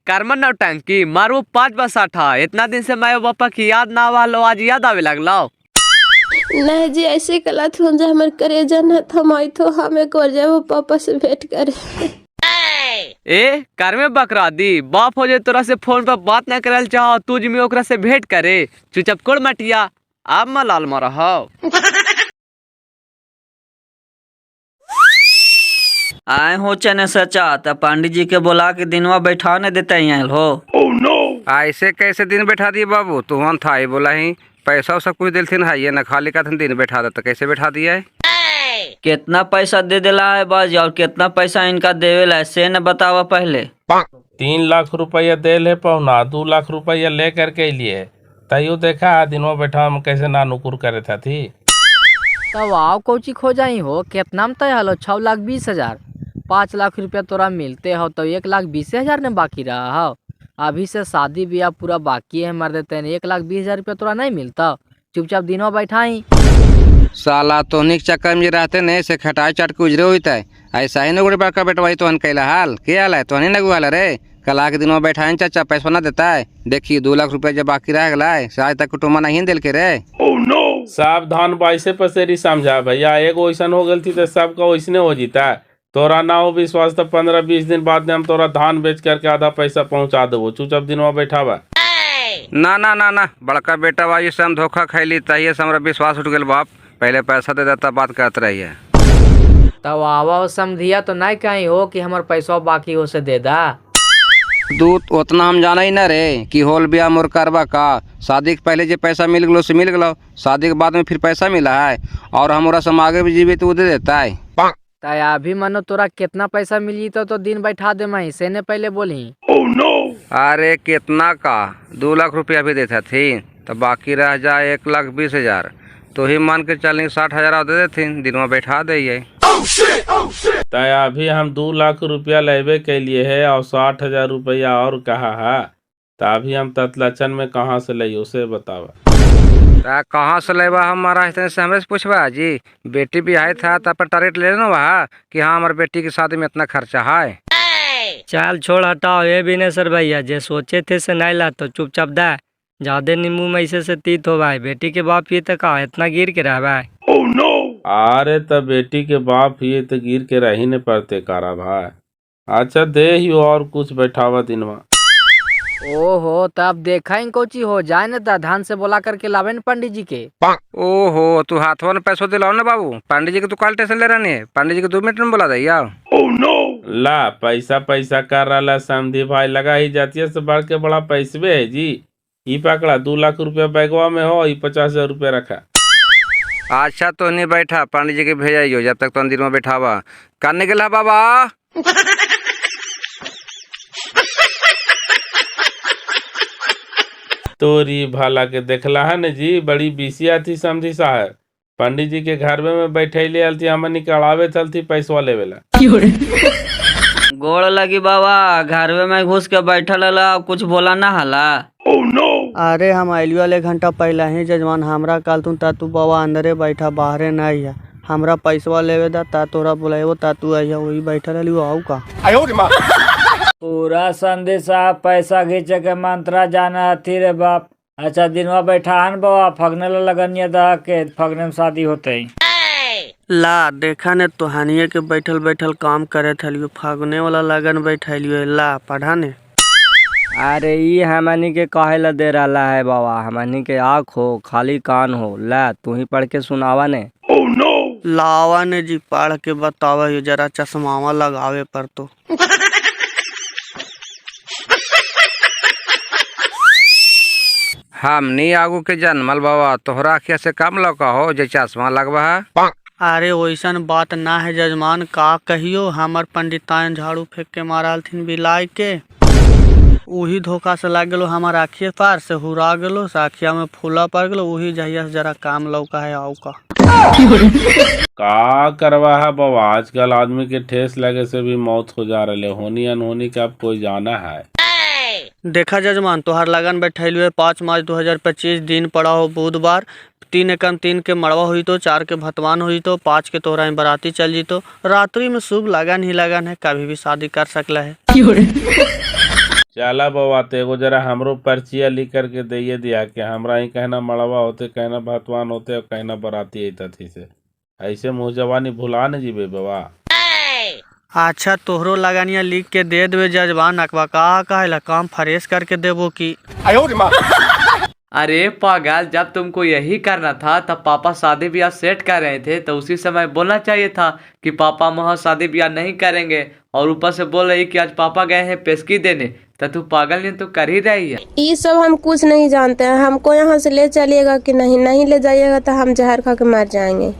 Carmen नौटंकी मारू 5 × 8। इतना दिन से माँ पापा की याद ना वालो, आज याद आवे लगलो। नहीं जी, ऐसे कला थी जो हमारे करेजा न थमाई तो हम एक बार जाओ पापा से भेंट करे। ए कार में बकरा दी बाप हो जाए तोरा से फोन पर बात न करल चाहो, तू जिमी ओकरा से भेंट करे। चुपचाप कोड़ मटिया, अब मलाल मरा हो। आए हो चने सचा त पंडित जी के बोला के दिनवा बैठा ने देते हैं हो। ऐसे कैसे दिन बैठा दिए बाबू, तुहन था ही बोला ही पैसा सब कुछ दिलथिन है, ये न खाली का दिन बैठा दे तो कैसे बैठा दिया है? कितना पैसा दे दिला है बाजी और कितना पैसा इनका देवेला है से न बतावा पहले। 3 लाख रुपया दे ले पौना 2 लाख रुपया ले करके लिए तैयो देखा दिनों बैठा हम कैसे ना नुकुर करे था थी। तब आओ कोची खो जाई हो, कितना में तय हलो 6,20,000। 5 लाख रुपया तोरा मिलते हो तो 1,20,000 ने बाकी रहा हो। अभी से शादी ब्याह पूरा बाकी है, मर देते हैं 1,20,000 रुपया तोरा नहीं मिलता। चुपचाप दिनों बैठाई। साला तोहनी के चक्कर में रहते नहीं से खटाई चाट के उजरे होता है। ऐसा ही नगुड़े बड़का बेटवाई तोहन कैला हाल क्या हाल है, तोहनी नगु हाल रे। कला के दिनों बैठा चाचा पैसा ना देता है, देखिए 2 लाख रुपया जब बाकी रह गला है, आज तक कुटुम्बा नहीं दिल के रे। सावधान बाइसे पसेरी समझा भैया, एक वैसन हो गई थी तो सबका वैसने हो जीता। तोरा ना हो विश्वास तो 15-20 दिन बाद में हम तोरा धान बेच करके आधा पैसा पहुंचा देवो। चुपचाप दिनवा बैठावा। ना ना ना ना, बड़का बेटा वाई से हम धोखा खैली तहिए से हमारा विश्वास उठ गया। बाप पहले पैसा दे देता बात करते रहिए। तब आवा समझिया तो नहीं कहीं हो कि हमार पैसा बाकी हो से दे दा। दूध उतना हम जाना ही ना रे कि होल बिया मोर करवा का। शादी के पहले जो पैसा मिल गलो से मिल गलो, शादी के बाद में फिर पैसा मिला है और हमारा सम आगे भी जीवे तो दे देता है। तय अभी मनो तोरा कितना पैसा मिली तो दिन बैठा दे मैं से ने पहले बोली। अरे कितना का 2 लाख रुपया भी देता थी तो बाकी रह जाए 1,20,000। तो ही मान के चल 60,000 दे देती, दिन में बैठा दे। तय अभी हम 2 लाख रुपया लेवे के लिए है और 60,000 रुपया और कहा है। तो अभी हम ततलचन में कहाँ से ले उसे बतावा। कहाँ से लेवा हमारा इतने से हमरे से पूछवा जी। बेटी भी आए था तब पर टारगेट ले लेना वहा कि हाँ हमारे बेटी की शादी में इतना खर्चा है। चल छोड़ हटाओ ये भी नहीं सर भैया, जे सोचे थे से नहीं ला तो चुपचाप दे। ज्यादा नींबू में ऐसे से तीत हो भाई, बेटी के बाप ये तक इतना गिर के रह भाई। अरे तब बेटी के बाप ये तो गिर के रही ने पड़ते कारा भाई। अच्छा दे ही और कुछ बैठावा दिनवा। ओहो तब देखा कोची हो जाए न धान से बोला करके लावे न पंडित जी के। ओहो तू हाथवा में पैसों दिलाओ ना बाबू, पंडित जी के तू कल टेंशन ले रहे पंडित जी के 2 मिनट में बोला दैया। ला पैसा पैसा कर रहा समझी भाई, लगा ही जाती है से बढ़ के बड़ा पैसवे है जी। ये पकड़ा 2 लाख रुपया बैगवा में हो, 50,000 रुपया रखा। अच्छा तो नहीं बैठा, पंडित जी के भेजाइयो जब तक तो दिन में बैठावा करने के ला बाबा। तोरी भाला के देखला है न जी, बड़ी बिसिया थी समझी साहब। पंडित जी के घर में बैठे ले अलती हमनी कड़ावे चलती पैसवा लेवेला। गोड़ लगी बाबा, घर में घुस के बैठल हला, कुछ बोला ना हला। अरे हम आइलियो 1 घंटा पहले ही जजमान हमरा काल तू बाबा अंदरे बैठा बाहरे नहीं है। हमरा पैसवा लेवे दा ता तोरा बुलाएबो ता तू आइया वही बैठल रही आऊ का। पूरा संदेशा पैसा घींचे के मंत्रा जाना हथी रे बाप। अच्छा दिनवा बैठा हन बाबा, फगने ला लगनिया दा के फगने में शादी होते ला देखा ने तोहानिए के बैठल बैठल काम करे थलियो, फागने वाला लगन बैठलियो ला पढ़ा ने। अरे ये हमनी के कहे ला दे रहा है बाबा, हमनी के आँख हो खाली कान हो। ला तू ही पढ़ के सुनावा ने। लावा ने जी पढ़ के बतावा जरा, चश्मावा लगावे पर तो। हमनी आगू के जन्मल बाबा, तोहरा अखिया से कम लौका हो जे चश्मा लगवा है। अरे वैसन बात ना है जजमान, का कहियो हमर पंडितान झाड़ू फेंक के मारल थिन बिलाई के, वही धोखा से लग गलो हमार आँखिए पार से हुरा गलो, साखिया में फूला पड़ गलो, वही जहिया से जरा काम लौका है आऊ का। का करवा है बाबा, आजकल आदमी के ठेस लगे से भी मौत हो जा रहे, होनी अनहोनी का अब कोई जाना है। देखा जजमान तोहार लगन बैठे 5 मार्च 2025 दिन पड़ा हो बुधवार। 3 एकम 3 के मड़वा हुई तो 4 के भतवान हुई तो 5 के तोहरा बराती चल जी तो रात्रि में शुभ लगन ही लगन है, कभी भी शादी कर सकला है। चला बाबा तो एगो जरा हमरो पर्चिया लिख करके दे दिया कि हमरा ही कहना मड़वा होते, कहना भतवान होते और कहना बराती अथी से, ऐसे मुँह जवानी भुला न जीबे बाबा। अच्छा तोहरो लगानिया लिख के दे देवे जजमान, अकबा कहेला काम फ्रेश करके देबो की। अरे पागल, जब तुमको यही करना था तब पापा शादी ब्याह सेट कर रहे थे तो उसी समय बोलना चाहिए था कि पापा वहाँ शादी ब्याह नहीं करेंगे, और ऊपर से बोल रही कि आज पापा गए हैं पेशगी देने, तो तू पागल नहीं तो कर ही रही है। ये सब हम कुछ नहीं जानते हैं, हमको यहाँ से ले चलिएगा कि नहीं, नहीं ले जाइएगा तो हम जहर खा के मर जाएंगे।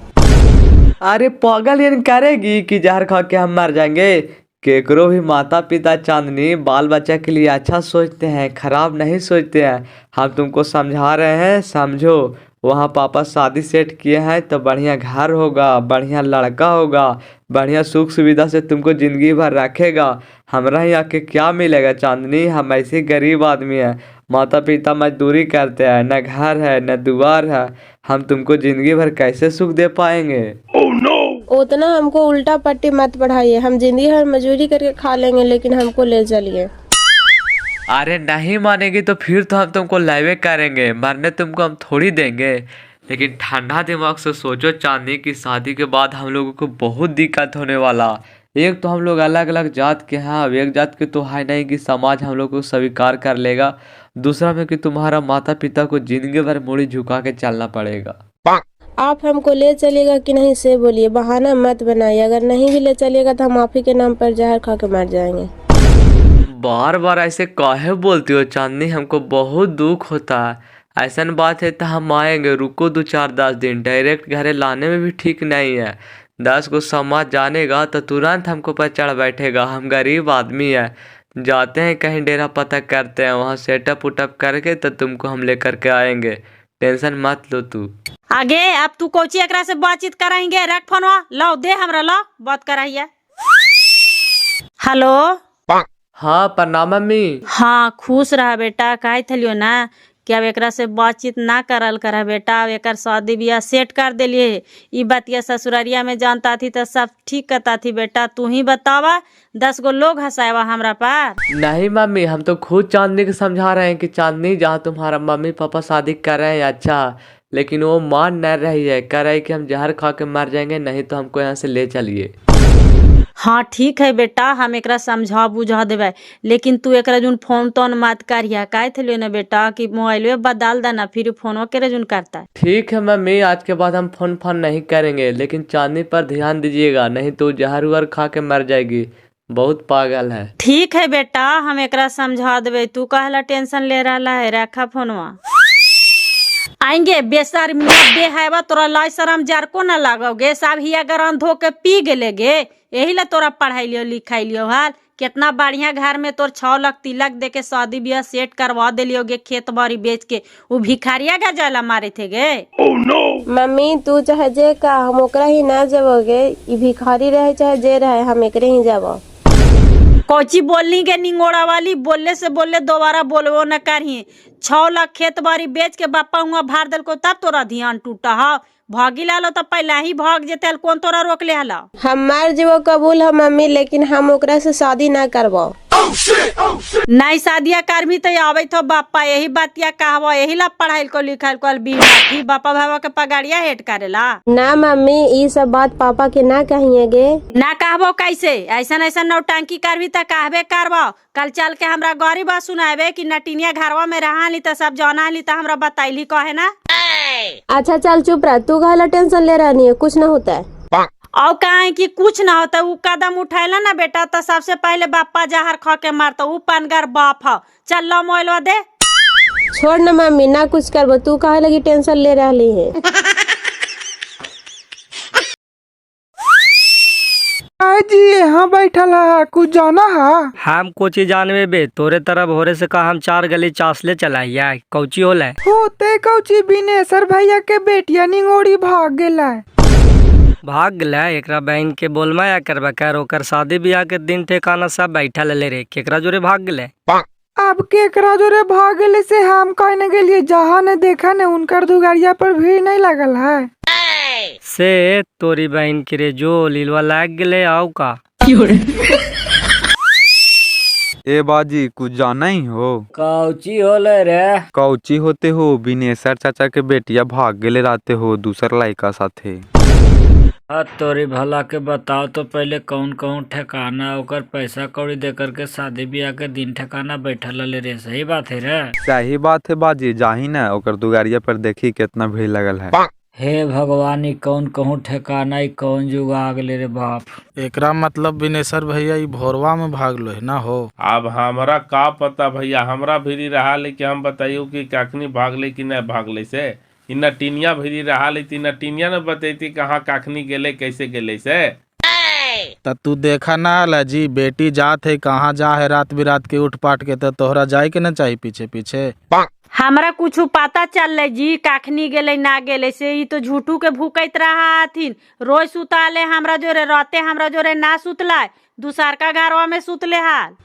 अरे पागल ये करेगी कि जहर खा के हम मर जाएंगे? केकरो भी माता पिता चांदनी बाल बच्चा के लिए अच्छा सोचते हैं, खराब नहीं सोचते हैं। हम तुमको समझा रहे हैं, समझो। वहाँ पापा शादी सेट किए हैं तो बढ़िया घर होगा, बढ़िया लड़का होगा, बढ़िया सुख सुविधा से तुमको जिंदगी भर रखेगा। हमरा यहाँ के क्या मिलेगा चांदनी? हम ऐसे गरीब आदमी हैं, माता पिता मजदूरी करते हैं, न घर है न दुआर है, हम तुमको जिंदगी भर कैसे सुख दे पाएंगे? उतना हमको उल्टा पट्टी मत पढ़ाइए, हम जिंदगी भर मजदूरी करके खा लेंगे, लेकिन हमको ले चलिए। अरे नहीं मानेगी तो फिर तो हम तुमको लाइवे करेंगे, मरने तुमको हम थोड़ी देंगे। लेकिन ठंडा दिमाग से सोचो चांदनी की शादी के बाद हम लोगों को बहुत दिक्कत होने वाला। एक तो हम लोग अलग अलग जात के हैं, अब एक जात के तो है नहीं कि समाज हम लोग को स्वीकार कर लेगा। दूसरा में कि तुम्हारा माता पिता को जिंदगी भर मुड़ी झुका के चलना पड़ेगा। आप हमको ले चलिएगा कि नहीं से बोलिए, बहाना मत बनाइए। अगर नहीं भी ले चलिएगा तो हम आप ही के नाम पर जहर खा के मर जाएंगे। बार बार ऐसे काहे बोलती हो चांदनी? हमको बहुत दुख होता है। ऐसा बात है तो हम आएंगे, रुको 2-4-10 दिन। डायरेक्ट घरे लाने में भी ठीक नहीं है। 10 को समाज जानेगा तो तुरंत हमको पर चढ़ बैठेगा। हम गरीब आदमी है, जाते हैं कहीं डेरा पता करते हैं, वहाँ सेटअप उटअप करके तो तुमको हम लेकर के आएंगे। टेंशन मत लो तू। आगे अब तू कोची एकरा से बातचीत कराएंगे? रख फोनवा, लो दे हमरा, लो बात कराइए। हेलो। हाँ प्रणाम मम्मी। हाँ खुश रहा बेटा, कहे थलियो ना कि अब एकरा से बातचीत ना करल करा बेटा, अब एकर शादी ब्याह सेट कर दिलिए। ई बतिया ससुरारिया में जानता थी तो सब ठीक करता थी बेटा, तू ही बतावा, 10 गो लोग हंसावा हमरा पर। नहीं मम्मी, हम तो खुद चांदनी को समझा रहे हैं कि चांदनी जहाँ तुम्हारा मम्मी पापा शादी कर रहे हैं अच्छा, लेकिन वो मान नहीं रही है, कह रही है कि हम जहर खा के मर जाएंगे, नहीं तो हमको यहाँ से ले चलिए। हाँ ठीक है बेटा, हम एकरा समझा बुझा देवे, लेकिन तू एकरा जुन फोन तोन मत करिया। कहे थे ना बेटा कि मोबाइल बदल देना, फिर फोन के जुन करता है। ठीक है मम्मी, आज के बाद हम फोन नहीं करेंगे, लेकिन चांदनी पर ध्यान दीजिएगा, नहीं तो जहर उहर खा के मर जाएगी, बहुत पागल है। ठीक है बेटा, हम एकरा समझा देवे, तू कहला टेंशन ले रहा है, रखा फोनवा। आएंगे बेशर्मिया बेहवा, तोरा लाई शरम जार को न लगोगे, सब ही अगर अंधो के पी गेले गे, यही ला तोरा पढ़ाई लियो लिखाई लियो हाल। कितना बढ़िया घर में तोर 6 लाख तिलक दे के शादी ब्याह सेट करवा दिलियोगे, खेत बाड़ी बेच के। वो भिखारिया का जाला मारे थे गे। मम्मी तू चाहे जे का, हम ओकरा ही ना जबोगे, ई भिखारी रहे चाहे जे रहे, हम एकरे ही जाबो। कोची बोलनी के निंगोड़ा वाली, बोलने से बोले दोबारा बोलबो न करही। 6 लाख खेत बाड़ी बेच के बापा हुआ भार दल को, तब तोरा ध्यान टूटा हा। भागी लालो तो पहला ही भाग जेते, कौन तोरा रोक ले हला? हमार जीवो कबूल है मम्मी, लेकिन हम ओकरा से शादी ना करबो। नहीं शादिया करबी तो आवे तो बापा, यही बातिया कहवा, यही ला पढ़ाई को लिखाई को भी बापा भावा के पगाड़िया हेट करेला। ना मम्मी, ये सब बात पापा के ना कहिएगे। ना कहबो कैसे? ऐसा ऐसा नौटंकी करबी तो कहबे करबो। कल चल के हमरा गरीब सुनाबे कि नटिनिया घरवा में रहा ली तो सब जाना ली तो हमरा बताइली कहे ना। अच्छा चल चुप रह, तू कहला टेंशन ले रहा नहीं है, कुछ ना होता है। और कहे कि कुछ ना होता, वो कदम उठाएला ना बेटा तो सबसे पहले बापा जहर खा के मारता, वो पनगर बाप है। चल लो मोबाइल दे। छोड़ ना मम्मी, ना कुछ करबो, तू कहे लगी टेंशन ले रही है। जी यहाँ बैठल है, कुछ जाना है? हम कोची जानवे बे, तोरे तरफ होरे से कहा हम 4 गली चासले चलाइया, कौची होला? होते कौची बिनेसर भैया के बेटिया निंगोड़ी भाग गेला। भाग गला? एकरा बहन के बोलमा या करबा कर, ओकर शादी ब्याह के दिन ठिकाना सब बैठल ले रे, केकरा जोरे भाग गले? अब केकरा जोरे भाग गेले से हम कहने के लिए, जहाँ ने देखा ने उनकर दुगारिया पर भीड़ नहीं लगल है से तोरी बहन के रे जो लीलवा लाग गले आओ का। ए बाजी कुछ जाना ही हो? कौची होले रे? कौची होते हो? बिनेसर चाचा के बेटिया भाग गेले रहते हो दूसर लड़का साथे। तोरी भला के बताओ तो पहले कौन कौन ठिकाना ओकर पैसा कौड़ी दे करके शादी ब्याह के दिन ठिकाना बैठल ले रे? सही बात है रे? सही बात है बाजी, जाही ना ओकर दुगारिया पर देखी कितना भीड़ लगल है। हे भगवान, ई कौन कहूँ ठिकाना, ई कौन जुग आ गले रे बाप। एकरा मतलब बिनेसर भैया ई भोरवा में भाग लो है ना हो? अब हमरा का पता भैया, हमरा भी रहा लेकिन हम बताइयो कि काखनी भागले कि नहीं भागले से। इ नटिनिया भी रहा लेती, नटिनिया ने बतैती कहाँ काखनी गेले कैसे गेले से। त तू देखा ना ला जी, बेटी जात है कहाँ जा है रात बिरात के उठ पाट के, तो तोहरा जाए के ना चाहिए पीछे पीछे। हमरा कुछ पता चल जी काखनी गेले ना गेले से। ई तो झूठू के भूकैत रहा हथिन। रोज सुताले हमरा जोरे, रहते हमरा जोरे ना सुतला, दूसर का घरवा में सुतले हाल।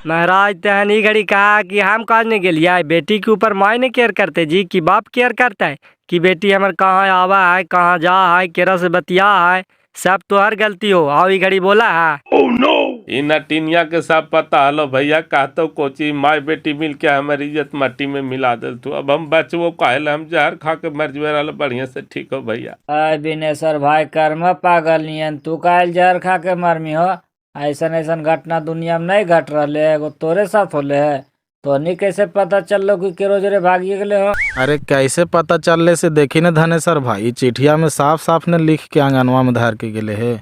महाराज तहनी घड़ी कहा कि हम काज नहीं गेलिए, बेटी के ऊपर माय ने केयर करते जी कि बाप केयर करता है कि बेटी हमार कहाँ आवा है, कहाँ जा है, केरा से बतिया है, सब तो हर गलती हो। आओ ई घड़ी बोला है। oh, no! इ नटिनिया के सब पता हलो भैया, कहतो कोची माई बेटी मिल के हमारी इज्जत मट्टी में मिला दे तू। अब हम बचबो काहे, हम जहर खा के मर जवे रहल बढ़िया से, ठीक हो भैया? अय बिनेसर भाई, कर्म पागल नियन तू काहे जहर खा के मरमी हो? ऐसन ऐसन घटना दुनिया में नहीं घट रहे, एगो तोरे साथ होले है। तो नहीं कैसे पता चल लो कि केरो जरे भागिए गेले हो? अरे कैसे पता चलले से देखी न धनेसर भाई, चिट्ठिया में साफ साफ ने लिख के आंगनवा में धर के गेले है।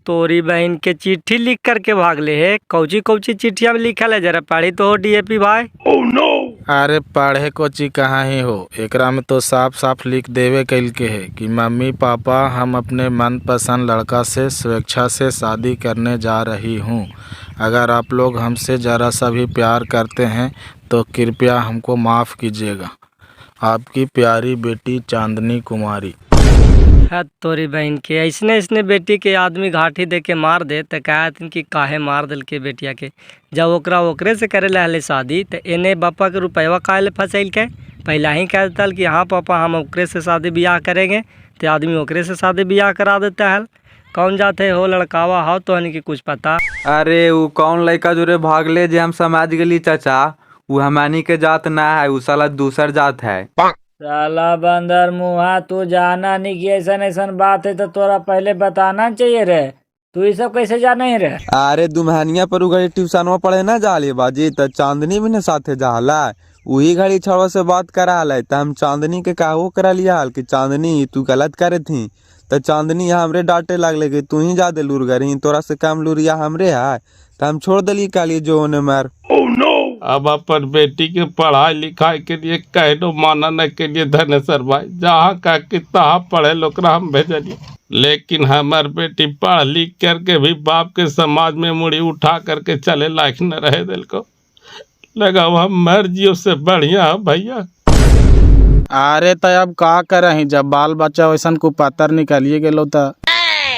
तोरी बहन के चिट्ठी लिख करके भागले है। कौची कौची चिट्ठिया में लिखल है, जरा पढ़ी तो हो डीएपी भाई। oh, no! अरे पढ़े कोची कहाँ ही हो, एकरा में तो साफ साफ लिख देवे कैल के है कि मम्मी पापा, हम अपने मनपसंद लड़का से स्वेच्छा से शादी करने जा रही हूँ। अगर आप लोग हमसे ज़रा सा भी प्यार करते हैं तो कृपया हमको माफ़ कीजिएगा। आपकी प्यारी बेटी चांदनी कुमारी। है तोरी बहन के ऐसने ऐसने बेटी के आदमी घाटी दे के मार दे तो कहथिन कि काहे मार दिल के बेटिया के। जब ओकरा ओकरे से करे ला शादी तो एने बापा के रुपया काहे फंसैल के पहला ही कह देता कि हाँ पापा हम ओकरे से शादी ब्याह करेंगे, तो आदमी ओकरे से शादी ब्याह करा देता है। कौन जाते हो लड़कावा हो तो हनी की कुछ पता? अरे वो कौन लड़का जो रे भागले जे हम समझ गेली चाचा, वो हमानी के जात ना है, वो साला दूसर जात है। साला बंदर मुहा, तू जाना नहीं कि ऐसा ऐसा बात है तो तोरा पहले बताना चाहिए रे। तू ये सब कैसे जाना ही रे? अरे दुम्हानिया पर घड़ी ट्यूशन में पढ़े ना जाली बाजी, तो चांदनी भी न साथे जाला, वही घड़ी छड़वा से बात करा है। तो हम चांदनी के काहो करा लिया हाल कि चांदनी तू गलत करे थी, तो चांदनी हमरे डांटे लगले कि तू ही ज्यादा लूर गरी, तोरा से कम लूरिया हमरे है, तो हम छोड़ दिली काली जो होने मार। oh, no! अब अपन बेटी के पढ़ाई लिखाई के लिए कहनो मानने के लिए धनेसर भाई जहाँ का कि तहाँ पढ़े लोग हम भेजलिए, लेकिन हमार बेटी पढ़ लिख करके भी बाप के समाज में मुड़ी उठा करके चले लायक न रहे दिल को। लगा हम मर जियो से बढ़िया है भैया। अरे तो अब का करही, जब बाल बच्चा वैसन कुपातर निकालिए गेलो तो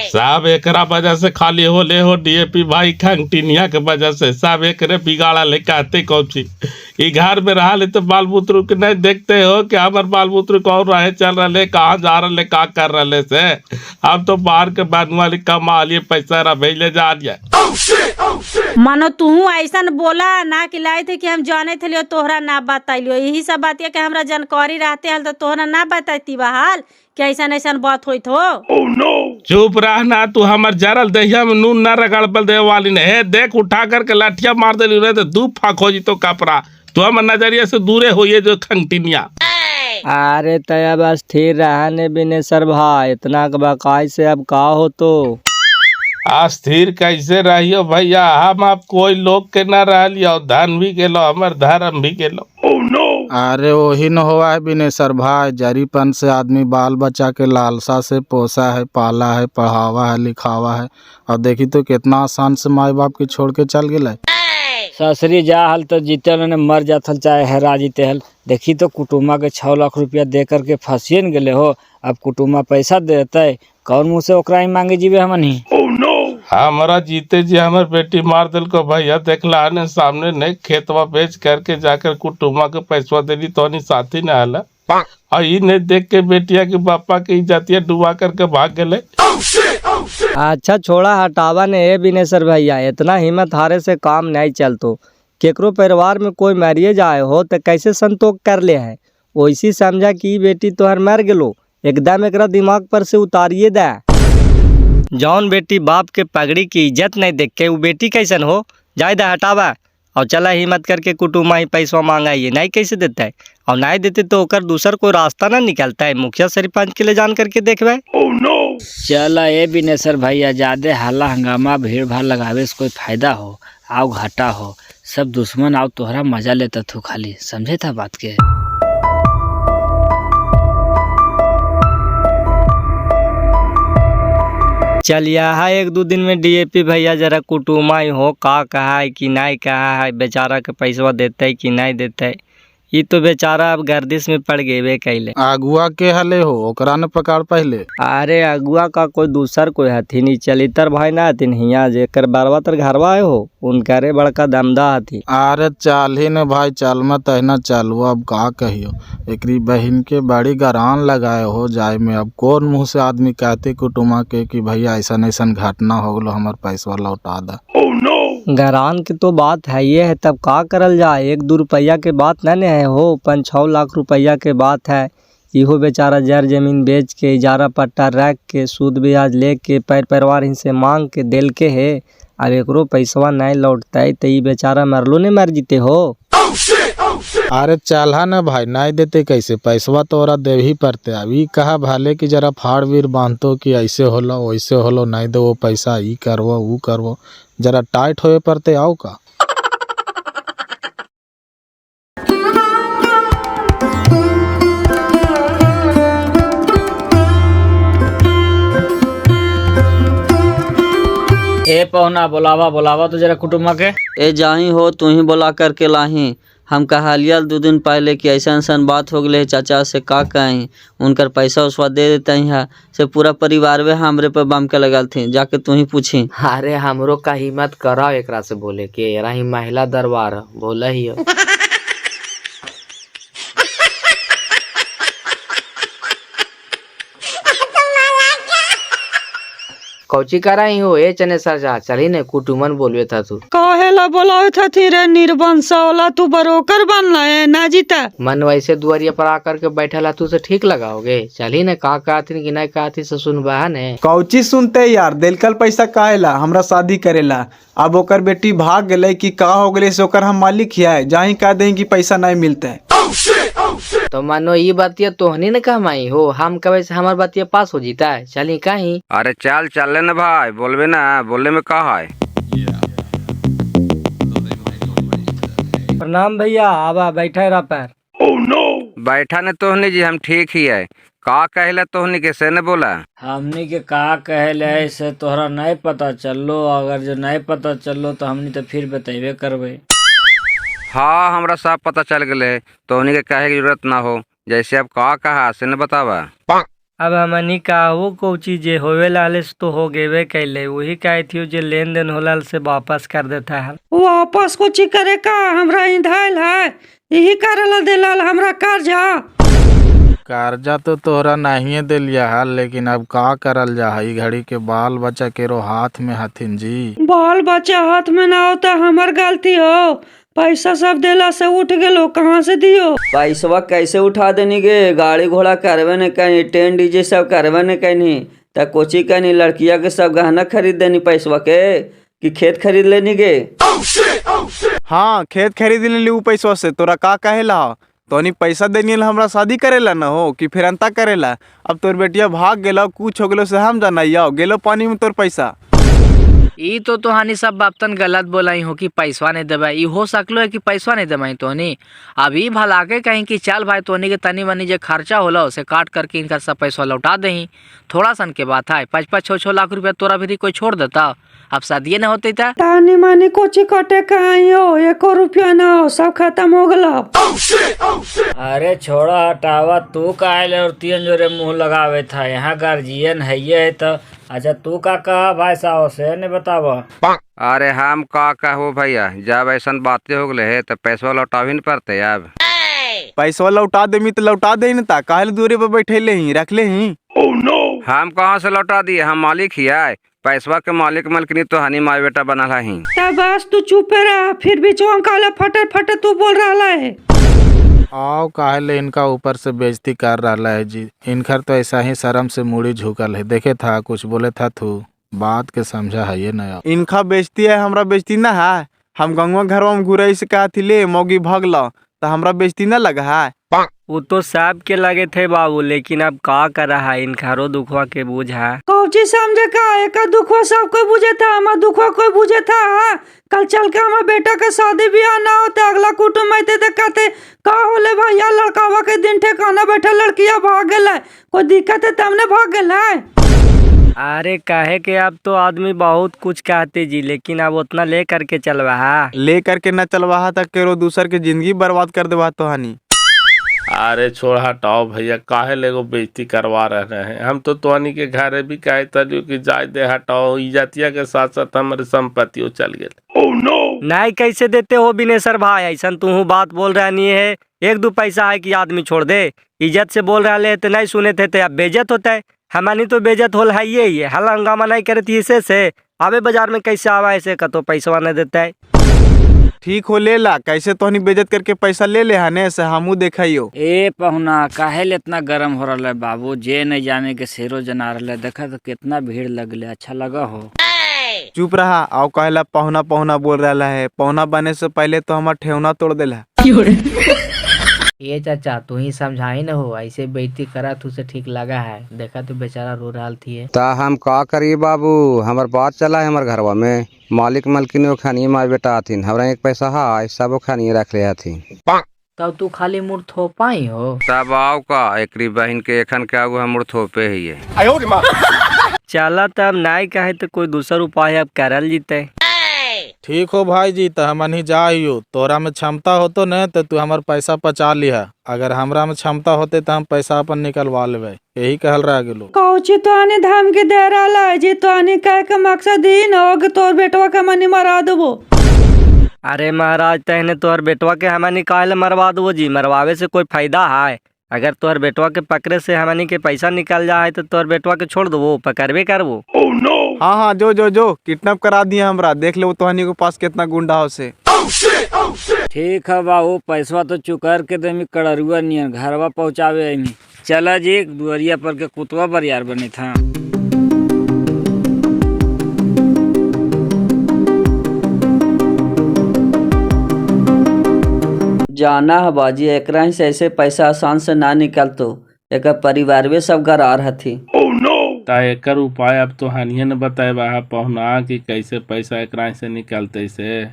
सब एकरा वजह से खाली होले हो डीएपी भाई, खंगटिनिया के वजह से सब एकरे बिगाड़ा ले कहते कौची। ई घर में रहा ले तो बाल बुतरू के नहीं देखते हो कि हमार बाल बुतरू कौन रहे चल रहे, कहाँ जा रहे, का कर रहे से। अब तो बाहर के बाद वाली कमा लिए पैसा रहा भेजले जा रहा। मानो तू ऐसा बोला ना कि लाए थे कि हम जाने थे तोहरा ना बताइलियो। यही सब बात के हमरा जानकारी रहते हल तो तोहरा ना बताती बहाल कि ऐसा ऐसा बात होई हो। oh, no! चुप रहना तू, हमार जरल दहिया में नून न रगड़ पल दे वाली ने। हे देख उठा करके लाठिया मार दे रहे तो दू फाक हो जी तो कपड़ा। तो हम नजरिया से दूरे होइए जो खंगटिनिया। अरे तया बस स्थिर रहने बिनेसर भाई, इतना बकाई से अब का हो तो अस्थिर कैसे रहियो भैया, हम आप कोई लोग के न रह लियो, धन भी गेलो हमर धर्म भी गेलो। oh, no! अरे वही न हुआ है बिनेसर भाई, जरीपन से आदमी बाल बच्चा के लालसा से पोसा है, पाला है, पढ़ावा है, लिखावा है, और देखी तो कितना आसान से माई बाप के छोड़ के चल गए। ससुरी जा हल तो जीते ने मर जात हल चाहे हरा जीते हल। देखी तो कुटुम्बा के 6 लाख रुपया दे करके फंसिए न गेले हो। अब कुटुम्बा पैसा देते कौन मुँह से ओकरा ही मांगे जीवे हमनी। oh, no! हमारा जीते जी हमार बेटी मार दिल को भैया, देखला आने सामने नहीं खेतवा बेच करके जाकर कुटुम्बा के पैसा देली तो नहीं साथी न आला, और ये नहीं देख के बेटिया के पापा की इज्जतिया डुबा करके भाग गए। अच्छा छोड़ा हटावा ने ए बिनेसर भैया, इतना हिम्मत हारे से काम नहीं चलतो। केकरो परिवार में कोई मरिए जाए हो तो कैसे संतोष कर ले है, वैसी समझा कि बेटी तोहर मर गेलो, एकदम एकरा दिमाग पर से उतारिए दे। जौन बेटी बाप के पगड़ी की इज्जत नहीं देख के वो बेटी कैसन हो, जाए दे हटावा। और चला हिम्मत करके कुटुम्बा ही पैसा मांगाइए, नहीं कैसे देता है, और नहीं देते तो ओकर दूसर कोई रास्ता ना निकलता है, मुखिया सरपंच के लिए जान करके देखबे। चला ए बिनेसर भैया, ज्यादा हल्ला हंगामा भीड़ भाड़ लगावे से कोई फायदा हो आओ घाटा हो, सब दुश्मन आओ तोहरा मजा लेता तू खाली, समझे था बात के। चल यहाँ 1-2 दिन में डीएपी भैया जरा कुटुम्बा ही हो का कहा है कि नहीं कहा है, बेचारा के पैसा देते है कि नहीं देते है। ये तो बेचारा अब गर्दिश में पड़ गए कैले। अगुआ के हले हो, ओकरा ने पकड़ पहले। अरे अगुआ का कोई दूसर कोई हथिन, चलितर भाई ना हथिन हिया जेकर बारवा तर घरवा आए हो, उनका रे बड़का दमदा हथी। अरे चल ही ने भाई, चल मत है ना चलो, अब का कहियो, एकरी बहन के बड़ी गरान लगाए हो जाए में। अब कौन मुँह से आदमी कहते कुटुम्बा के कि भैया ऐसा ऐसा घटना हो गलो, हमार पैसा लौटा दा। गरान की तो बात है ये है, तब का करल जाए, 1-2 रुपया के बात न है हो, 5-6 लाख रुपया के बात है। इहो बेचारा जर जमीन बेच के इजारा पट्टा रख के सूद ब्याज लेके परिवार से मांग के दिल के है, अब एकरो पैसवा नहीं लौटता है तो ये बेचारा मरलो ने मर जीते हो। अरे चल ना भाई, नहीं देते कैसे, पैसवा तो ओरा देव ही पड़ते। अभी कहा भाले कि जरा फाड़ वीर बांधतो कि ऐसे होलो वैसे होलो, नहीं दो वो पैसा, ई करवो वो करवो, जरा टाइट होए पड़ते आओ का। ए पहुना बुलावा तो जरा कुटुम्बा के। ए जाही हो, तू ही बोला करके लाही। हम कहलिया 2 दिन पहले कि ऐसा ऐसा बात हो गए चाचा से, का कहीं उनकर पैसा उसवा दे देते हैं से पूरा परिवार वे हमरे पे बम के लगल थी, जाके तू ही पूछी। अरे हमरो का हिम्मत करा एकरा से बोले के, एरा ही महिला दरबार बोला ही हो। कौची करा ही हो ए चने सर जा, चली ने कुटुमन बोलवे था तू। काहेला बोलावे था रे निर्वंश वाला, तू बरोकर बनला है ना जीता। मन वैसे दुआरिया पर आकर के बैठा तू से ठीक लगाओगे, चली ने का कहती कि नहीं कहती से सुनबा ने। कौची सुनते यार, दिलकल पैसा काहेला हमरा शादी करेला, अब ओकर बेटी भाग गले कि का हो गले से ओकर हम मालिक है, जाही कह दे कि पैसा नहीं मिलता है। तो मानो ये बातिया तोहनी ने कहमाई हो, हम कहे से हमार बातिया पास हो जीता है, चली कहीं। अरे चल चल न भाई, बोलबे ना, बोलने में का है। प्रणाम भैया, आवा बैठे रह पैर। बैठा ने तोहनी जी, हम ठीक ही है। का कहला तोहनी के से ने बोला। हमनी के का कहले से तोहरा नहीं पता चलो, अगर जो नहीं पता चलो तो हमनी तो फिर बतेबे करबे। हाँ हमरा सब पता चल गए, तोहनी के कहे की जरूरत ना हो, जैसे अब का कहा से न बतावा। अब हमनी का वो को चीज होवे लाले से तो हो गेवे कैले, वही कहे थी जो लेन देन होला से वापस कर देता है। वापस कुछ करे का, हमरा इंधाइल है, यही करला दिलाल हमरा कर्जा। कर्जा तो तोहरा नहीं दे लिया है, लेकिन अब का करल जा है, घड़ी के बाल बच्चा केरो हाथ में हथिन जी। बाल बच्चा हाथ में ना होता हमर गलती हो, पैसा सब देला से उठ गेलो, कहाँ से दियो। पैसवा कैसे उठा देनी गे, गाड़ी घोड़ा करवे न कहीं, टेंट डीजे सब करवे न कहीं, त कोची कहीं लड़किया के सब गहना खरीद देनी पैसवा के, कि खेत खरीद लेनी गे। हाँ खेत खरीद ले उ पैसा से, तोरा का कहेला, तोनी पैसा देनी हमरा शादी करेला न हो कि फिर अंता करेला। अब तोर बेटिया भाग गेला, कुछ हो गेलो से हम जाना, गेलो पानी में तोर पैसा। ई तो तोहानी सब बापतन गलत बोलाई हो कि पैसा नहीं देवा, ई हो सकलो है कि पैसा नहीं देवाई तोहनी। अभी भला के कहीं कि चल भाई तोहनी के तनी मनी जो खर्चा होला उसे काट करके इनका सब पैसा लौटा दही, थोड़ा सन के बात है, 5-6 लाख रुपया तोरा भी कोई छोड़ देता, अब शादी न होते था। तानी मानी कोची कटे कहीं हो, 1 रुपया ना हो, सब खत्म हो गला। अरे छोड़ा हटावा, तू काहे और तीन जोरे मुंह लगावे था, यहाँ गार्जियन है ये है तो। अच्छा तू का कहा भाई साहब से ने बतावा। अरे हम का कहो भैया, जब ऐसा बातें हो गए है तो पैसा लौटा भी नहीं पड़ते। अब पैसा लौटा दे तो लौटा दे न, ता काहे दूरी पे बैठे ले ही रख ले ही। हम कहाँ से लौटा दिए, हम मालिक ही है, पैसवा के मालिक मलकिनी तो हनी माई बेटा बनल ही। तब बस तू चुप रहा, फिर भी चौंक काला फटर फटर तू बोल रहा है। आओ काहे इनका ऊपर से बेइज्जती कर रहा है जी। इनकर तो ऐसा ही शर्म से मुड़ी झुकल है। देखे था कुछ बोले था तू बात के समझा है ये नया। इनका बेइज्जती है, हमरा बेइज्जती ना है। हम गंगवा घरवा में घुरई से कहा थी ले मौगी भगला तो हमरा बेइज्जती ना लगा है। वो तो सब के लगे थे बाबू, लेकिन अब का कर रहा है, इनकारो दुखवा के बुझ है। कौची समझे का एक दुखवा सब कोई बुझे था, हमारा दुखवा कोई बुझे था। कल चल के हमारे बेटा के शादी ब्याह ना होते, अगला कुटुम्ब आते तो कहते का होले भैया लड़कावा के दिन ठिकाना बैठे लड़किया भाग गल है, कोई दिक्कत है तमने भाग गल है। अरे कहे के अब तो आदमी बहुत कुछ कहते जी, लेकिन अब उतना ले करके चलवा है। ले करके न चलवा तक केरो दूसर के जिंदगी बर्बाद कर देवा तो हनी। अरे छोड़ हटाओ भैया, काहे लेगो बेइज्जती करवा रहे हैं। हम तो तोहनी के घरे भी कहे तलियो कि जाय दे हटाओ, इज्जतिया के साथ साथ हमारे संपत्तियों चल गए। नहीं कैसे देते हो बिनेसर भाई, ऐसा तू बात बोल रहा नहीं है। एक दो पैसा है कि आदमी छोड़ दे, इज्जत से बोल रहा तो नहीं सुने थे तो अब बेइज्जत होता है। हमारी तो बेइज्जत होल है ये हल हंगामा नहीं करे थी इसे से अबे बाजार में कैसे आवा ऐसे का तो पैसा नहीं देता है। ठीक हो ले ला, कैसे तोहनी बेइज्जत करके पैसा ले ले हने से हमू देखियो। ए पहुना काहे ले इतना गरम हो रहा है बाबू, जे नहीं जाने के शेरो जना रहा है। देखा तो कितना भीड़ लगले, अच्छा लगा हो। चुप रहा, आओ कहला पहुना पहुना बोल रहा है। पहुना बने से पहले तो हमार ठेवना तोड़ देला। ये चाचा तू ही समझाई न हो, ऐसे बेइज्जती करा तू से ठीक लगा है। देखा तो बेचारा रो रहा थी। ता हम का करिए बाबू, हमार बात चला है हमार घरवा में। मालिक मलकिनी खानी माई बेटा आथिन, हमरा एक पैसा है सब खानी रख ले आथिन। तब तू खाली मुड़ थो पाई हो। तब आओ का एकरी बहन के एखन के आगू हम थोपे ही है। चला तब नहीं कहे तो कोई दूसर उपाय अब करल जीते। ठीक हो भाई जी, तो हम ही जाइयो। तोरा में क्षमता हो तो न तो तू हमार पैसा पचा लिहा, अगर हमरा में क्षमता होते तो हम पैसा अपन निकलवा लेवे। यही कहल रह गेलो। कौची तो आने धमकी दे रहा है जी, तो आने कह के मकसद ही न हो कि तोर बेटवा के मनी मरा देबो। अरे महाराज तहने तोहर बेटवा के हमनी काहे मरवा दो जी, मरवावे से कोई फायदा है। अगर तोहर बेटवा के पकड़े से हमनी के पैसा निकल जाए तो तोहर बेटवा के छोड़ दो, पकड़बे करबो। हाँ हाँ जो किडनैप करा दिया हमरा, देख ले तोहनी के पास कितना गुंडा हो से। ठीक है बाबू, पैसा तो चुकर के दमी कड़रुआ नियन घरवा पहुँचावे। चला जी, दुआरिया पर के कुतवा बरियार बने था। जाना है बाजी, एकरा ही से ऐसे पैसा आसान से ना निकलतो, एक परिवार में सब घर आ रहा थी। ता एकर उपाय अब तो हनिए न बताए पहुना कि कैसे पैसा एकरा से निकलते से।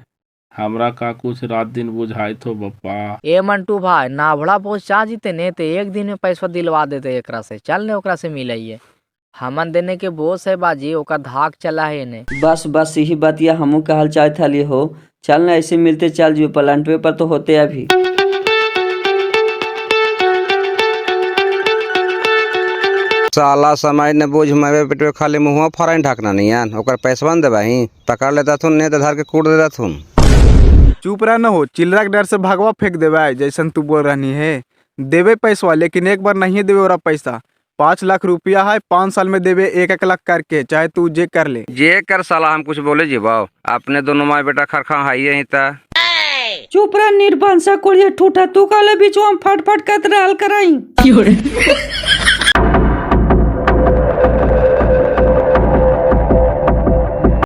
हमरा का कुछ रात दिन बुझाई तो बप्पा। ए मंटू भाई नाभड़ा पहुँचा जीते ने तो एक दिन में पैसा दिलवा देते एकरा से। चल ने ओकरा से मिलाइए, हमन देने के बोस है बाजी, ओकर धाक चला है ने। बस यही बातिया हमू कहल चाहत हली हो। चल न ऐसे मिलते चल जो प्लांट पेपर तो होते अभी। साला समय न बोझ मैं पेटवे खाली मुँह फराइन ढकना नहीं है, ओकर पैसा न देबाही पकड़ लेता थुन नहीं तो धर के कूट देता थुन। चुप रह न हो, चिल्ला के डर से भगवा फेंक देवे जैसन तू बोल रही है। देवे पैसा लेकिन एक बार नहीं देवे ओरा पैसा। 5 लाख रुपया है, 5 साल में देवे 1-1 लाख करके, चाहे तू जे कर ले। जे कर साला हम कुछ बोले जी बाओ, अपने दोनों माँ बेटा खरखा है यही ता। चुप रह निर्बंसा कोड़िए ठूठा, तू काले बीचवा में फट कर रहल कराई।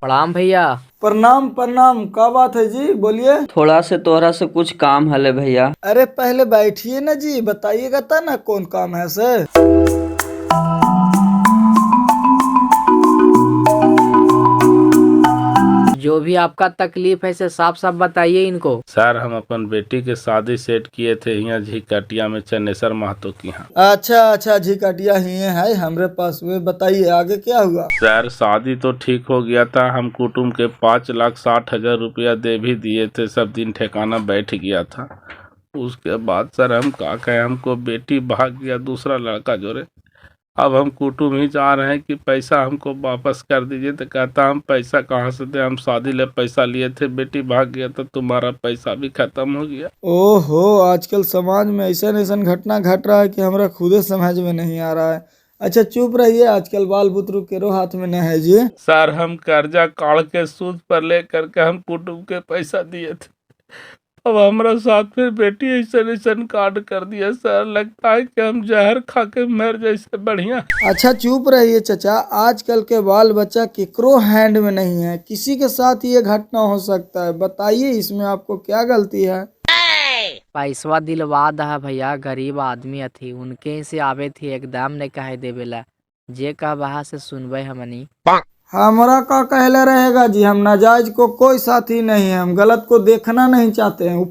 प्रणाम भैया। प्रणाम प्रणाम, का बात है जी, बोलिए। थोड़ा से तोहरा से कुछ काम हले भैया। अरे पहले बैठिए ना जी, बताइएगा ता ना कौन काम है से। जो भी आपका तकलीफ है से साफ साफ बताइए इनको। सर हम अपन बेटी के शादी सेट किए थे यहाँ झिकटिया में चन्नेसर महतो की यहाँ। अच्छा झिकटिया ही है हमरे पास, वे बताइए आगे क्या हुआ। सर शादी तो ठीक हो गया था, हम कुटुम्ब के 5,60,000 रुपया दे भी दिए थे, सब दिन ठिकाना बैठ गया था। उसके बाद सर हम का कहें, हमको बेटी भाग गया दूसरा लड़का जोड़े। अब हम कुटुम्ब ही चाह रहे हैं कि पैसा हमको वापस कर दीजिए, तो कहता हम पैसा कहाँ से दे, हम शादी ले पैसा लिए थे, बेटी भाग गया तो तुम्हारा पैसा भी खत्म हो गया। ओहो, आजकल समाज में ऐसा घटना घट रहा है कि हमरा खुदे समझ में नहीं आ रहा है। अच्छा चुप रहिए, आजकल बाल बुतरू केरो हाथ में न है जी। सर हम कर्जा काढ़ के सूद पर ले करके हम कुटुम्ब के पैसा दिए थे, अब हमारा साथ फिर बेटी ऐसा कांड कर दिया सर, लगता है कि हम जहर खा के मर जैसे बढ़िया। अच्छा चुप रहिए चचा, आजकल के बाल बच्चा केकरो हैंड में नहीं है, किसी के साथ ये घटना हो सकता है। बताइए इसमें आपको क्या गलती है? पैसवा दिलवा दहा भैया, गरीब आदमी थी, उनके से आवे थी, एकदम नहीं कहे देवेला, जे कह बहा से सुनबे हमनी। हमारा का कहले रहेगा जी, हम नाजायज को कोई साथी नहीं है, हम गलत को देखना नहीं चाहते हैं। वो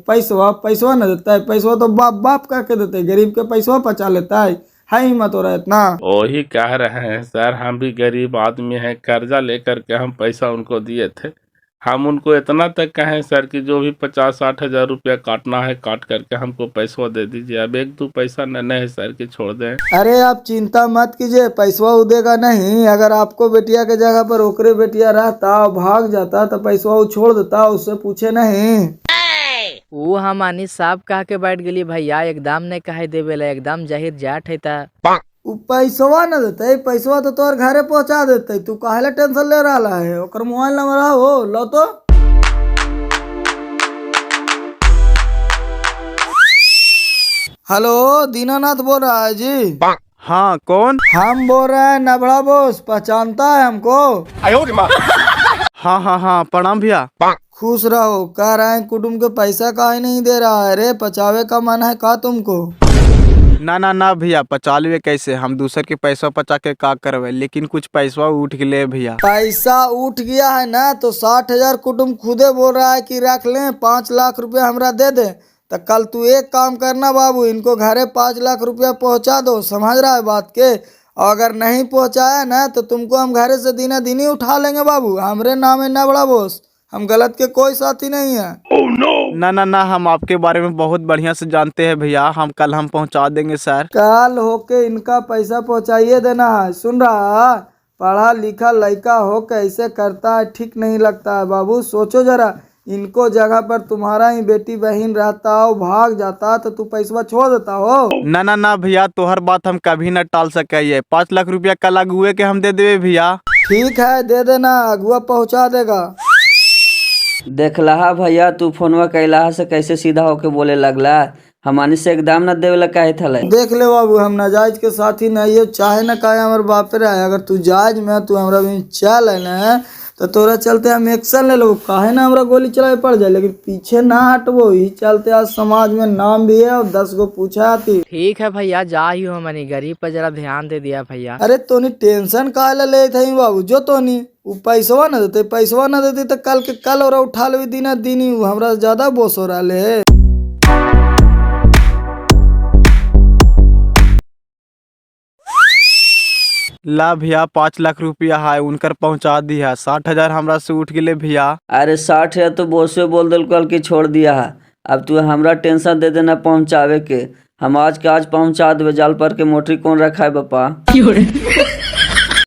पैसवा न देता है, पैसवा तो बाप बाप करके देते, गरीब के पैसवा पचा लेता है हिम्मत हो रहा है इतना। वही कह रहे हैं सर, हम भी गरीब आदमी हैं, कर्जा लेकर के हम पैसा उनको दिए थे। हम उनको इतना तक कहें सर कि जो भी 50-60 हजार रुपया काटना है काट करके हमको पैसा दे दीजिए। अब 1-2 पैसा न है सर कि छोड़ दें। अरे आप चिंता मत कीजिए, पैसवा उदेगा नहीं। अगर आपको बेटिया के जगह पर ओकरे बेटिया रहता, भाग जाता तो पैसवा वो छोड़ देता, उससे पूछे नहीं। वो हमनी सब कह के बैठ गली भैया, एकदम नहीं कहे देवेला, एकदम जाहिर जाट है ता। उ पैसवा न देते, पैसवा तो तोर घरे पहुंचा देते, तू काहेला टेंशन ले रहा है? ओकर मोबाइल नंबर हो लो तो। हेलो, दीनानाथ बोल रहा है जी? हाँ कौन? हम बोल रहे हैं नबड़ा बोस, पहचानता है हमको? हाँ हाँ हाँ, प्रणाम भैया। खुश रहो। कह रहे हैं कुटुम्ब के पैसा काहे नहीं दे रहा है रे? पचावे का मन है का तुमको? ना भैया, पचा लेवे कैसे, हम दूसर के पैसा पचा के का करवे, लेकिन कुछ पैसा उठ गए भैया। पैसा उठ गया है ना तो 60 हजार कुटुम्ब खुदे बोल रहा है कि रख लें, 5 लाख रुपया हमरा दे दे। तो कल तू एक काम करना बाबू, इनको घरे 5 लाख रुपया पहुंचा दो, समझ रहा है बात के? और अगर नहीं पहुंचाया ना तो तुमको हम घरे से दिना दिन ही उठा लेंगे बाबू। हमरे नाम है नबड़ा बोस, हम गलत के कोई साथी नहीं है। ना, हम आपके बारे में बहुत बढ़िया से जानते हैं भैया, हम कल पहुंचा देंगे सर। कल होके इनका पैसा पहुंचाइए देना है, सुन रहा? पढ़ा लिखा लड़का हो कैसे करता है, ठीक नहीं लगता है बाबू। सोचो जरा, इनको जगह पर तुम्हारा ही बेटी बहन रहता हो, भाग जाता तो तू पैसा छोड़ देता हो? ना भैया, तोहर बात हम कभी न टाल सके। 5 लाख रुपया कल अगुए के हम दे देवे भैया। ठीक है, दे देना, अगुआ पहुंचा देगा। देखला भैया, तू फोनवा कैला से कैसे सीधा होके बोले लगला, हमानी से एकदम न देवेला काहे थले। देख ले बाबू, हम नाजायज के साथी नहीं है, चाहे न काहे हमारे बाप रहे। अगर तू जायज में तू हमरा भी चल है तो तोरा चलते हम एक्शन ले लो, काहे ना हमरा गोली चलाए पड़ जाए, लेकिन पीछे ना हटबो। ही चलते आज समाज में नाम भी है और 10 गो पूछा आती। ठीक है भैया, जा ही हो मनी, गरीब पर जरा ध्यान दे दिया भैया। अरे तोनी टेंशन काहे ले थे बाबू? जो तोनी वो पैसवा न देते तो कल के कल और उठा ले दिना दिन ही, हमरा ज्यादा बोस हो रहा है। ला भैया, 5 लाख रुपया है, उनकर पहुंचा दिया। 60 हजार हमरा से उठ गए भैया। अरे 60 है तो बोसे बोल दिल कल की छोड़ दिया है, अब तू हमरा टेंशन दे देना पहुंचावे के। हम आज के आज पहुंचा देवे, जाल पर के मोटरी कौन रखा है बापा।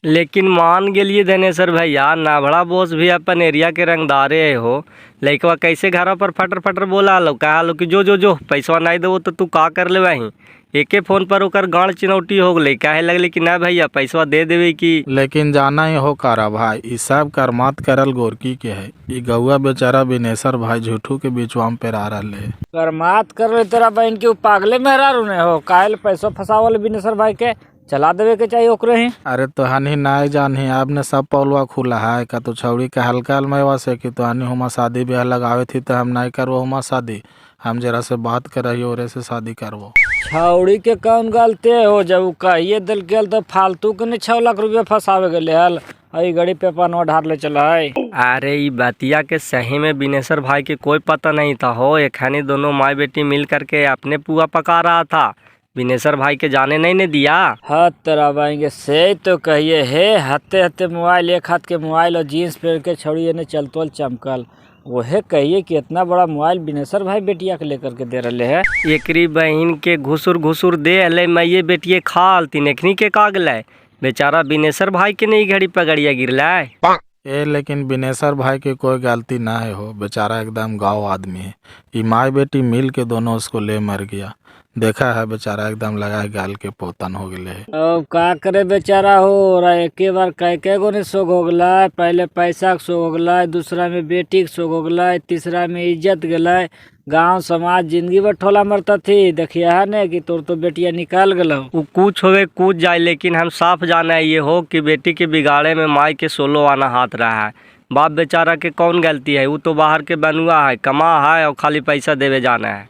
लेकिन मान गेलिए धनेश्वर भैया, नाभड़ा बोस भी अपन एरिया के रंगदारे हो। लइकवा कैसे घर पर फटर बोला लो, कहा लो कि जो पैसा नहीं देवो तो तू का कर ले वहीं। एके फोन पर ओकर गांड चिनौटी हो गई, कहे लगले कि ना भैया पैसा दे देवे की। लेकिन जाना ही हो कारा भाई, ई सब कर्मात करल गोरकी के है। ई गौआ बेचारा बिनेसर भाई झूठू के बीचवा में पेरा रहे है। कर्मात कर ले तेरा बहन के पागले मेहरा रुने हो, काहे पैसा फसावल बिनेसर भाई के चला देवे के चाहिए ओकरे ही। अरे तोहानी नाय जानी, आपने सब पौलवा खुला है का? तो छौड़ी का हल्का अलमयवा से कि तोहानी हुमा शादी ब्याह लगावे थी तो हम नहीं करवो हुमा शादी, हम जरा से बात कर रही और से शादी करवो। छौड़ी के कौन गलती हो, जब कहिए दिल के तो फालतू के 6 लाख रुपया फंसावे गए हल, आई गड़ी पे पनवा ढार ले चला है। अरे ई बतिया के सही में बिनेश्वर भाई के कोई पता नहीं था हो, एखानी दोनों माँ बेटी मिल करके अपने पुआ पका रहा था, बिनेश्वर भाई के जाने नहीं ने दिया। हाथ तराबाएंगे से तो कहिए हे, हत्ते मोबाइल, एक हाथ के मोबाइल और जीन्स पहन के छौड़ी ने चलतोल चमकल, वहे कहिए कि इतना बड़ा मोबाइल बिनेश्वर भाई बेटिया के लेकर के दे रहे है। एकरी बहन के घुसुर दे अले, मैं ये बेटिए खाल तीन एखनी के कागल है, बेचारा बिनेश्वर भाई के नहीं घड़ी पगड़िया गिरला है। ए लेकिन बिनेश्वर भाई की कोई गलती ना है हो, बेचारा एकदम गाँव आदमी है। ई माई बेटी मिल के दोनों उसको ले मर गया। देखा है बेचारा एकदम लगा गाल के पोतन हो गए है। अब का करे बेचारा हो रहा है, एक बार कई गो ने शोक हो गला। पहले पैसा के शोक हो गला, दूसरा में बेटी के शोक हो गला, तीसरा में इज्जत गला, गांव समाज जिंदगी भर ठोला मरता थी। देखिए है ने कि तोर तो बेटिया निकाल गलो। वो कुछ होवे कूद जाए, लेकिन हम साफ जाना है ये हो कि बेटी के बिगाड़े में माई के 16 आना हाथ रहा है। बाप बेचारा के कौन गलती है, वो तो बाहर के बनुआ है, कमा है और खाली पैसा देवे जाना है।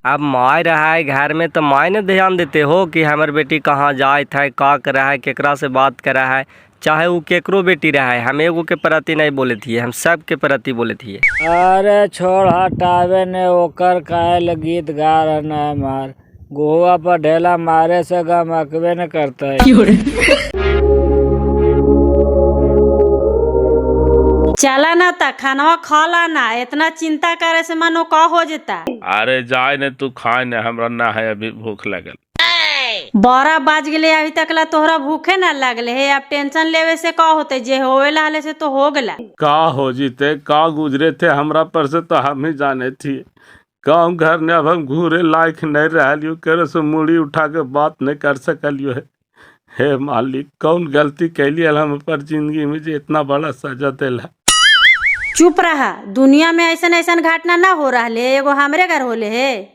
अब माई रहा है घर में तो माई ने ध्यान देते हो कि हमार बेटी कहाँ जाए है, का कर रहा है, केकरा से बात कर रहा है, चाहे वो केकरो बेटी रहा है। हम एगो के प्रति नहीं बोले थी, हम सब के प्रति बोले थी। अरे छोड़ हटावे ने ओकर काहे गीत गा रहा है मार, गोवा पर ढेला मारे से गमकबे न करता है। चला ना ता खानवा खा ला ना, इतना चिंता करे से मनो का हो जाता। अरे जाए ने तू खाए ने, हमरा ना है अभी भूख लगल। 12 बाज गए अभी तक ला तोहरा भूखे ना लगले है। अब टेंशन लेवे से का होते, जे होवे ला से तो हो गला। का हो जीते का गुजरे थे हमरा पर से तो हम ही जाने थी। गाँव घर ने अब हम घूरे लायक नहीं रहियो, करे से मुड़ी उठा के बात नहीं कर सकलियो है। हे मालिक, कौन गलती कैली हम पर जिंदगी में जे इतना बड़ा सजा देला। चुप रहा, दुनिया में ऐसा ऐसा घटना ना हो रहा ले, एगो हमरे घर होले है।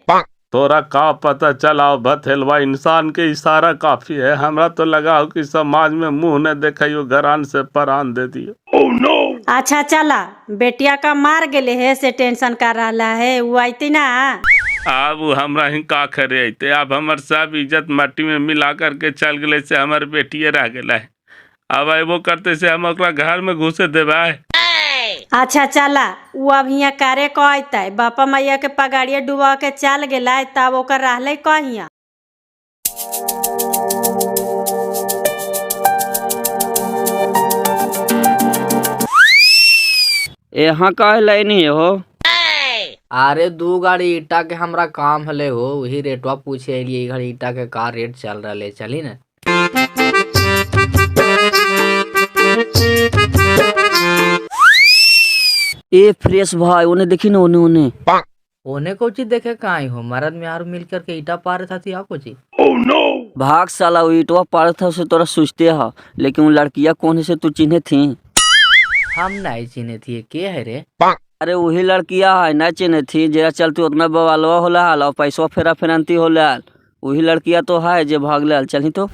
तोरा का पता चला भथेलवा, इंसान के इशारा काफी है। हमरा तो लगा हो कि समाज में मुंह न देखियो, घरान से परान दे दियो। oh, no! अच्छा चला, बेटिया का मार गेले है से टेंशन कर रहा है, वो आती ना। अब वो हमरा ही का करे अते। अब हमर सब इज्जत मट्टी में मिला करके चल गए से हमारे बेटिए रह गया है। अब वो करते से हम ओकरा घर में घुसे देवे। अच्छा चला, वो अब यहाँ करे को आता है, बापा मैया के पगाड़िया डुबा के चल गया, तब ओकर रहले कहिया। यहाँ का नहीं हो? अरे 2 गाड़ी ईटा के हमरा काम हले हो, वही रेटवा पूछे लिए घर ईटा के का रेट चल रहा है, चली ना। ए फ्रेश भाई, उन्हें देखी ना, ओने को चीज देखे कहाँ हो, मरद में यार मिल करके ईटा पार था थी को चीज। भाग साला, वो ईटवा पार था उसे तोरा सोचते हा, लेकिन वो लड़किया कौन है से तू चिन्हे थी? हम नहीं चिन्हे थी, के है रे? अरे वही लड़किया है, न चिन्हे थी, जरा चलती उतना बवालवा होला हाल और पैसा फेरा फेरांती होला हाल। वही लड़किया तो है जे भाग ले, चली तो।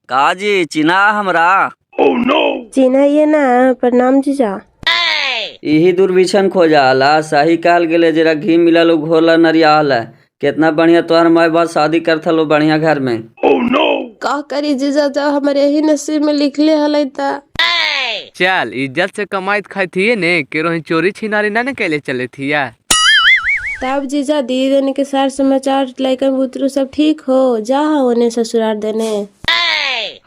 काजी चिन्हा हमरा? चिन्हिए ना, प्रणाम जीजा। यही दूरबीछन खोजाला, सही कहल गेले, जरा घी मिला लो घोला नरियाल है। कितना बढ़िया तोहर माई बात शादी करता लो बढ़िया घर में। का करी जीजा, जब हमारे यही नसीब में लिखले हले ता। चल इज्जत से कमाइत खाई थी ने, केरो चोरी छिनारी ना ने कैले चले थी या। तब जीजा दी देने के सार समाचार लइकन बुतरू सब ठीक हो, जा होने ससुराल देने।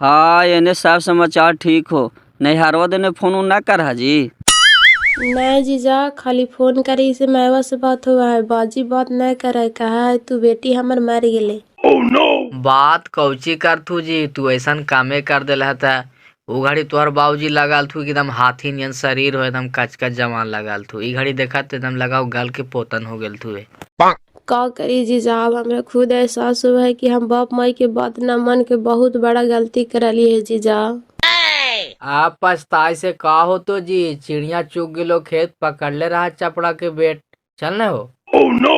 हाँ एने सब समाचार ठीक हो, नहीं हरवा देने फोन ना कर हाजी। नहीं जीजा, खाली फोन करी से मैवा से बात हुआ है, बाजी बात नहीं करे, कहा है तू बेटी हमर मर गेले। बात कौची कर तू जी, तू ऐसा कामे कर दिला था। वो घड़ी तोहर बाबूजी लगाल थू एकदम हाथी नियन शरीर हो, एकदम कचकच जवान लगाल थू। ई घड़ी देखा तो एकदम लगाओ गल के पोतन हो गेल थू। का करी जीजा, अब हमें खुद एहसास हुआ है कि हम बाप माई के बात न मन के बहुत बड़ा गलती करली है जीजा। आप पछताए से का हो तो जी, चिड़िया चुग गिलो खेत पकड़ ले रहा चपड़ा के बेट, चलने हो। oh, no!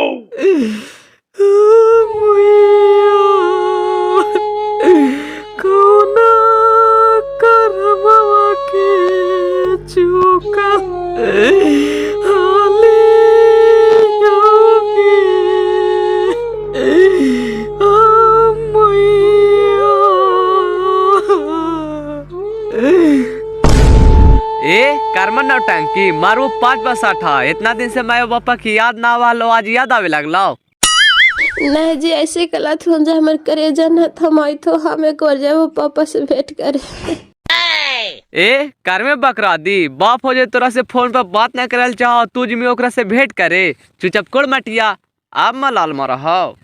कर्मन नौटंकी मारो 5 बस 8। इतना दिन से माँ बापा की याद ना वालो, आज याद आवे लगला। नहीं जी, ऐसे गलत हो जा, हमारे करेजा न थमाई तो हमें कर जाओ पापा से भेंट करे। ए कर में बकरा दी, बाप हो जाए तोरा से फोन पर बात न करल चाहो, तुझ में ओकरा से भेंट करे, चुपचाप कोड़ मटिया, अब मलाल मारा हो।